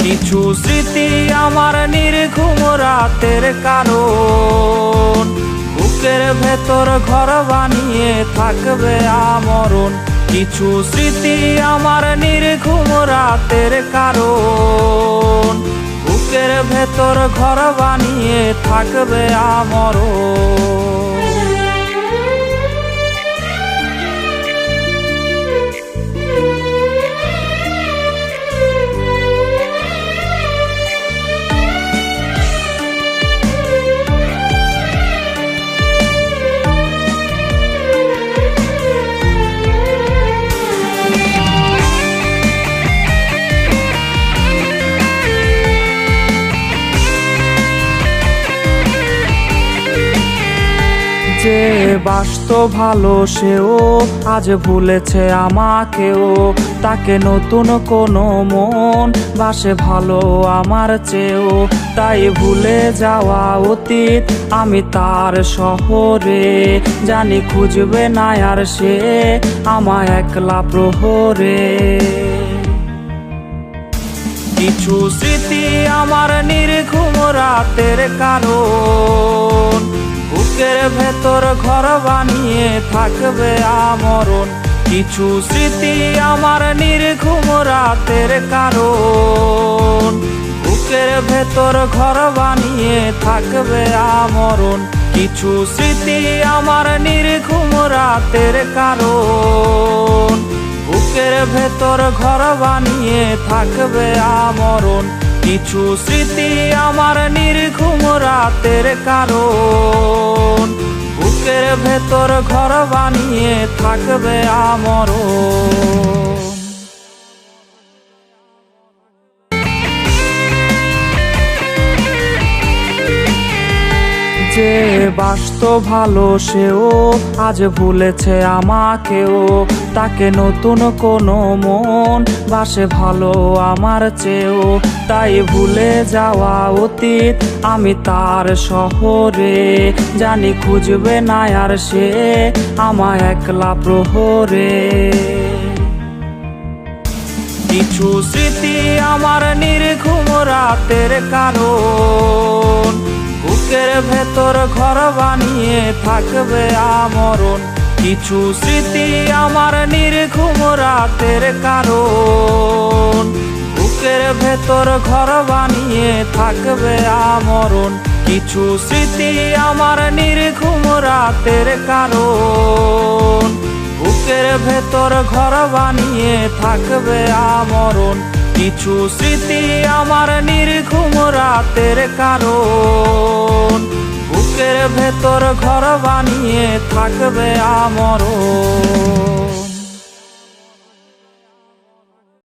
কিছু স্মৃতি আমার নির্ঘুম রাতের কারণ, বুকের ভেতর ঘর বানিয়ে থাকবে আমরণ। কিছু স্মৃতি আমার নির্ঘুম রাতের কারণ, বুকের ভেতর ঘর বানিয়ে থাকবে আমরণ। যে বাসতো ভালো সেও আজ ভুলেছে আমাকেও, তাকে নতুন কোনো মন বাসে ভালো আমার চেয়েও। তাই ভুলে যাওয়া অতীত আমি তার শহরে, জানি খুঁজবে না আর সে আমায় একলা প্রহরে। কিছু স্মৃতি আমার নির্ঘুম রাতের কারণ, বুকের ভেতর ঘর বানিয়ে থাকবে আমরণ। কিছু স্মৃতি আমার নির্ঘুম রাতের কারণ, বুকের ভেতর ঘর বানিয়ে থাকবে আমরণ। কিছু স্মৃতি আমার নির্ঘুম রাতের কারণ, বুকের ভেতর ঘর বানিয়ে থাকবে আমরণ। কিছু স্মৃতি আমার নির্ঘুম রাতের কারণ, বুকের ভেতর ঘর বানিয়ে থাকবে আমরণ। যে বাসতো ভালো সেও আজ ভুলেছে আমাকেও, তাকে নতুন কোনো মন বাসে ভালো আমার চেয়েও। তাই ভুলে যাওয়া অতীত আমি তার শহরে, জানি খুঁজবে না আর সে আমায় একলা প্রহরে। কিছু স্মৃতি আমার নির্ঘুম রাতের কারণ, বুকের ভেতর ঘর বানিয়ে থাকবে আমরণ। কিছু স্মৃতি আমার নির্ঘুম রাতের কারণ, বুকের ভেতর ঘর বানিয়ে থাকবে আমরণ। কিছু স্মৃতি আমার নির্ঘুম রাতের কারণ, বুকের ভেতর ঘর বানিয়ে থাকবে আমরণ। কিছু স্মৃতি আমার নির্ঘুম রাতের কারণ, বুকের ভেতর ঘর বানিয়ে থাকবে আমরণ।